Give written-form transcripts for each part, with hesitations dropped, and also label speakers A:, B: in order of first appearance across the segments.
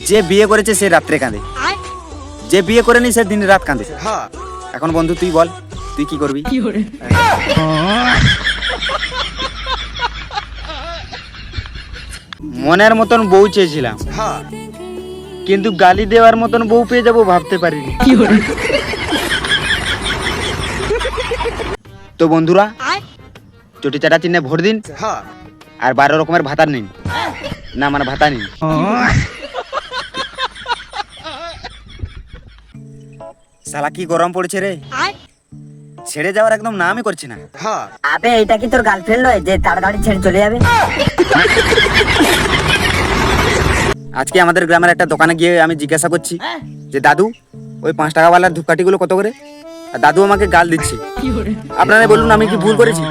A: যে বিয়ে করেছে সে রাত্রে কাঁদে, যে বিয়ে করেনি সে দিন রাত কাঁদে। এখন বন্ধু তুই বল, তুই কি করবি? মনের মতন বউ চেয়েছিলাম, কিন্তু গালি দেওয়ার মতন বউ পেয়ে যাবো ভাবতে পারিনি। তো বন্ধুরা, চটি চাটা চিহ্নে ভোট দিন আর 12 রকমের ভাতা নিন, না মানে ভাতা নিন। শালা কি গরম পড়েছে রে, ছেড়ে যাওয়ার একদম নামই করছে না।
B: আবে এটা কি তোর গার্লফ্রেন্ড নয় যে তাড়াতাড়ি ছেড়ে চলে যাবে?
A: আজকে আমাদের গ্রামের একটা দোকানে গিয়ে আমি জিজ্ঞাসা করছি যে দাদু ওই 5 টাকাওয়ালার ধূপকাঠিগুলো কত করে? আর দাদু আমাকে গাল দিচ্ছে। আপনারা বলুন আমি কি ভুল করেছি?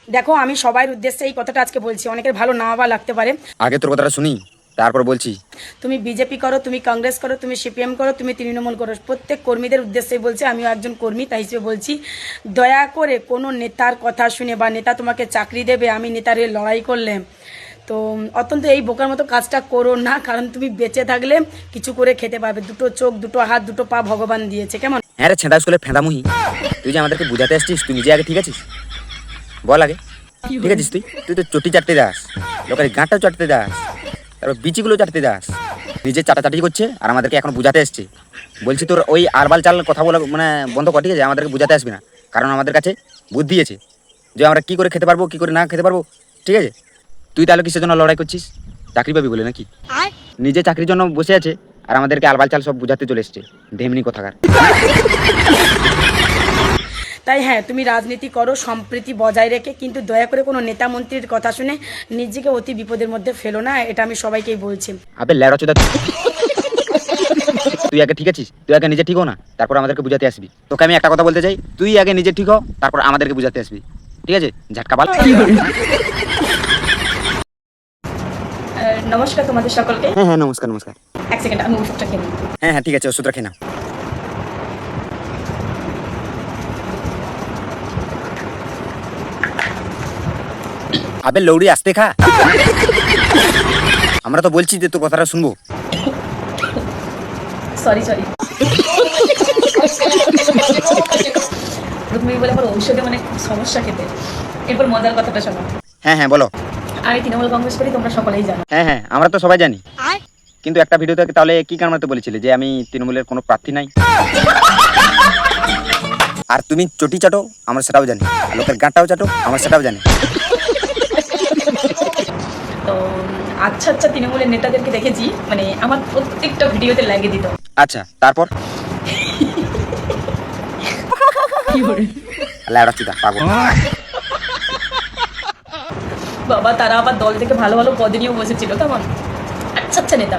C: দেখো, আমি সবার উদ্দেশ্যে এই কথাটা আজকে বলছি, অনেকের ভালো না বা লাগতে পারে।
A: আগে তোর কথাটা শুনি তারপর বলছি।
C: তুমি বিজেপি করো, তুমি কংগ্রেস করো, তুমি সিপিএম করো, তুমি তৃণমূল করো, প্রত্যেক কর্মীদের উদ্দেশ্যেই বলছি। আমিও একজন কর্মী, তাই হিসেবে বলছি, দয়া করে কোনো নেতার কথা শুনে বা নেতা তোমাকে চাকরি দেবে আমি নেতার হয়ে লড়াই করলে তো অত্যন্ত এই বোকার মতো কাজটা করো না। কারণ তুমি বেঁচে থাকলে কিছু করে খেতে পারবে। দুটো চোখ, দুটো হাত, দুটো পা ভগবান দিয়েছে, কেমন?
A: হ্যাঁ রে ছেঁদা স্কুলে ফেঁদামুহি, তুই যে আমাদেরকে বুঝাতে আসছিস তুই নিজে আগে ঠিক আছিস? বল আগে ঠিক আছিস? তুই তো চটি চাটতে যাস, লোকের গাঁটটাও চাটতে যাস, তারপর বিচিগুলো চাটতে যাস, নিজে চাটাচাটি করছে আর আমাদেরকে এখন বুঝাতে আসছে। বলছি তোর ওই আরবাল চাল কথা বলা মানে বন্ধ কর, ঠিক আছে? আমাদেরকে বুঝাতে আসবি না, কারণ আমাদের কাছে বুদ্ধি আছে যে আমরা কি করে খেতে পারবো কি করে না খেতে পারবো, ঠিক আছে? তুই তাহলে কিসের জন্য লড়াই করছিস? চাকরি পাবি বলে নাকি? নিজে চাকরির জন্য বসে আছে আর আমাদেরকে আলবাল চাল সব বুঝাতে চলে এসছে, ঢেমনি কথাকার।
C: তাই হ্যাঁ, তুমি রাজনীতি করো সম্প্রীতি বজায় রেখে, কিন্তু দয়া করে কোনো নেতা মন্ত্রীর কথা শুনে নিজেকে অতি বিপদের মধ্যে ফেলো না, এটা আমি সবাইকেই বলছি।
A: আবে লেড়া চোদা, তুই আগে ঠিক আছিস? তুই আগে নিজে ঠিক হো না, তারপর আমাদেরকে বুঝাতে আসবি। তোকে আমি একটা কথা বলতে চাই, তুই আগে নিজে ঠিক হ, তারপর আমাদেরকে বুঝাতে আসবি, ঠিক আছে? ঝাটকা বাল।
C: নমস্কার তোমাদের সকলকে।
A: হ্যাঁ হ্যাঁ নমস্কার নমস্কার।
C: এক সেকেন্ড, আমি ওষুধটা খেয়ে নিই।
A: হ্যাঁ হ্যাঁ ঠিক আছে, ওষুধ রাখি না। আবে লৌড়ি আসতে খা, আমরা তো বলছি যে তোর কথাটা শুনবো।
C: সরি তুমি বলে আমার ঔষধে মানে খুব সমস্যা খেতে। এরপর মজার কথাটা শোনো।
A: হ্যাঁ হ্যাঁ বলো।
C: আমি তৃণমূল কংগ্রেস করি, তোমরা সকলেই জানো।
A: হ্যাঁ হ্যাঁ আমরা তো সবাই জানি, কিন্তু একটা ভিডিওতে তাহলে কি কারণে বলেছিলে যে আমি তৃণমূলের কোনো প্রার্থী নাই? আর তুমি চটি চাটো আমরা সেটাও জানি, আর লোকের গাঁটটাও চাটো আমরা সেটাও জানি।
C: তো আচ্ছা তৃণমূলের নেতাদেরকে দেখেছি, মানে আমার প্রত্যেকটা ভিডিওতে লাগিয়ে দিত।
A: আচ্ছা তারপর লেওড়া চুদা পাগল।
C: বাবা, তারা আবার দল থেকে ভালো ভালো পদে নিয়েও বসেছিল, কেমন আচ্ছা নেতা।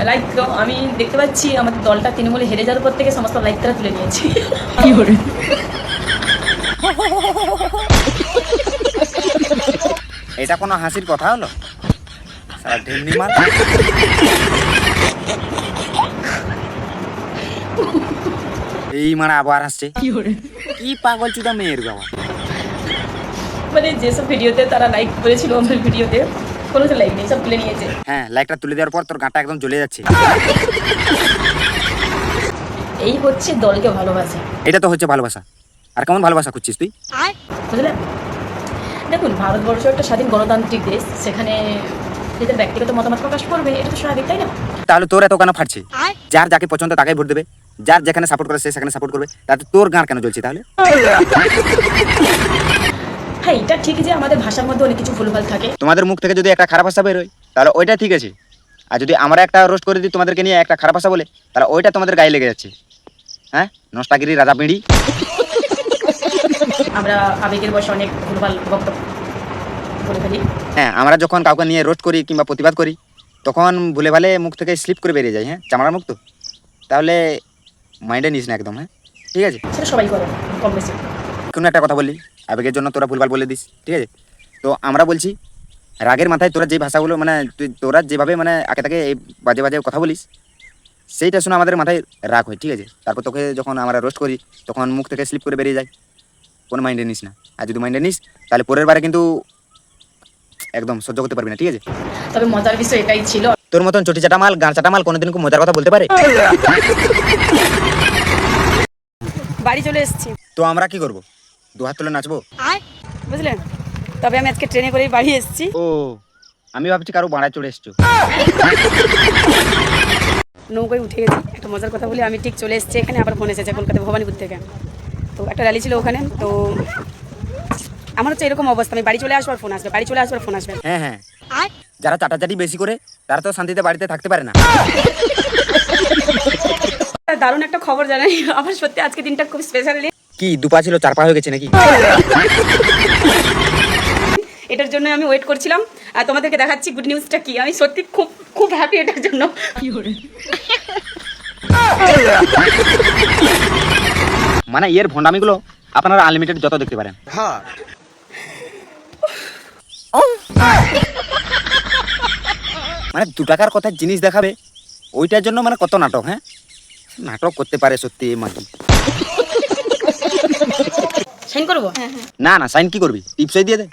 C: লাইক আমি দেখতে পাচ্ছি আমাদের দলটা তৃণমূলে হেরে যাওয়ার পর থেকে সমস্ত লাইক তারা তুলে নিয়েছি।
A: এটা কোনো হাসির কথা হলো? সারা ঢেমনি মাল। এই মানে আবার হাসছে, কি পাগল চুদা মেয়ের বাবা।
C: মানে যেসব ভিডিওতে তারা লাইক করেছিল আমার ভিডিওতে কোনো লাইক নেই, সব তুলে নিয়েছে।
A: হ্যাঁ লাইকটা তুলে দেওয়ার পর তোর গাঁটা একদম জ্বলে যাচ্ছে।
C: এই হচ্ছে দলকে ভালোবাসা।
A: এটা তো হচ্ছে ভালোবাসা। আর কেমন ভালোবাসা করছিস তুই?
C: বুঝলেন? দেখুন, ভারতবর্ষ একটা স্বাধীন গণতান্ত্রিক দেশ, সেখানে নিজের ব্যক্তিগত মতামত প্রকাশ করবে, এটা তো স্বাভাবিক, তাই না?
A: তাহলে তোর এত কেন ফাটছে? যার যাকে পছন্দ তাকেই ভোট দেবে, যার যেখানে সাপোর্ট করে সে সেখানে সাপোর্ট করবে, তাতে তোর গাঁট কেন জ্বলছে তাহলে?
C: হ্যাঁ, এটা ঠিক যে আমাদের ভাষার মধ্যে অনেক কিছু ভুলভাল থাকে।
A: তোমাদের মুখ থেকে যদি একটা খারাপ ভাষা বেরোয় তাহলে ওইটা ঠিক আছে, আর যদি আমরা একটা রোস্ট করে দিই তোমাদেরকে নিয়ে একটা খারাপ ভাষা বলে, তাহলে ওইটা তোমাদের গায়ে লেগে যাচ্ছে। হ্যাঁ নষ্টাগিরি রাজা পিঁড়ি।
C: আমরা আবেগের বয়সে অনেক ভুলভাল বক্তব্য বলে ফেলি।
A: হ্যাঁ আমরা যখন কাউকে নিয়ে রোস্ট করি কিংবা প্রতিবাদ করি তখন ভুলে ভালে মুখ থেকে স্লিপ করে বেরিয়ে যায়, হ্যাঁ চামড়ার মুখ তো, তাহলে মাইন্ডে নিস না একদম। হ্যাঁ ঠিক আছে,
C: সেটা সবাই করে কম বেশি।
A: কোনো একটা কথা বললি আবেগের জন্য তোরা ভুলভাল বলে দিস, ঠিক আছে? তো আমরা বলছি রাগের মাথায় তোরা যে ভাষাগুলো মানে তোরা যেভাবে মানে আগে থেকে এই বাজে বাজে কথা বলিস সেইটা শুনে আমাদের মাথায় রাগ হয়, ঠিক আছে? তারপর তোকে যখন আমরা রোস্ট করি তখন মুখ থেকে স্লিপ করে বেরিয়ে যায়, কোনো মাইন্ডে নিস না। আর যদি মাইন্ডে নিস তাহলে পরের বারে কিন্তু একদম সহ্য করতে পারবি না, ঠিক আছে?
C: তবে মজার বিষয় এটাই ছিল।
A: তোর মতন চটি চাটা মাল, গাঁ চাটা মাল কোনোদিন খুব মজার কথা বলতে পারে?
C: বাড়ি চলে এসেছি,
A: তো আমরা কি করব? দু হাত তুলে নাচবো?
C: বুঝলেন? তবে আমি আজকে ট্রেনে করেই বাড়ি এসেছি।
A: ও, আমি ভাবছি কারো বাড়ায় চলে এসছো।
C: নৌকায় উঠে গেছি। একটা মজার কথা বলি, আমি ঠিক চলে এসেছি এখানে, আবার ফোন এসেছে কলকাতা ভবানীপুর থেকে। তো একটা র্যালি ছিল ওখানে, তো আমার হচ্ছে এরকম অবস্থা, আমি বাড়ি চলে আসবার ফোন আসবে, বাড়ি চলে আসবার ফোন আসবে।
A: হ্যাঁ হ্যাঁ, যারা চাটাচাটি বেশি করে তারা তো শান্তিতে বাড়িতে থাকতে পারে না।
C: দারুণ একটা খবর জানাই, আমার সত্যি আজকে দিনটা খুব স্পেশালি।
A: কি দুপা ছিল 4 পা হয়ে গেছে নাকি?
C: এটার জন্য আমি ওয়েট করছিলাম, আর তোমাদেরকে দেখাচ্ছি গুড নিউজটা কি। আমি সত্যি খুব খুব হ্যাপি এটার জন্য।
A: মানে এর ভন্ডামিগুলো আপনারা আনলিমিটেড যত দেখতে পারেন। মানে 2 টাকার কথা জিনিস দেখাবে, ওইটার জন্য মানে কত নাটক। হ্যাঁ, নাটক করতে পারে সত্যি এই মাটি।
C: সাইন করবো?
A: না না, সাইন কি করবি? টিপসই দিয়ে দে।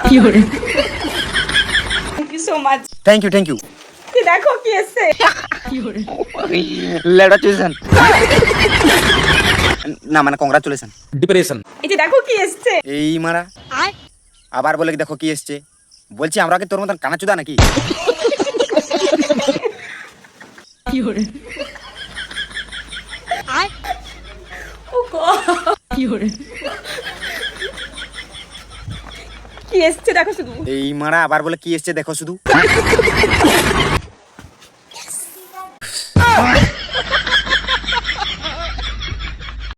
C: Thank you so much.
A: Thank you thank you.
C: দেখো কি এসছে।
A: লেডাচুলেশন না, মানে কংগ্রাচুলেশন।
D: ডিপ্রেশন।
C: এই যে দেখো কি এসছে।
A: এই মারা আবার বলে দেখো কি এসছে। বলছি আমরা কি তোর মতন কানাচুদা নাকি?
C: কি এসছে দেখো শুধু।
A: এই মারা আবার বলে কি এসছে দেখো শুধু।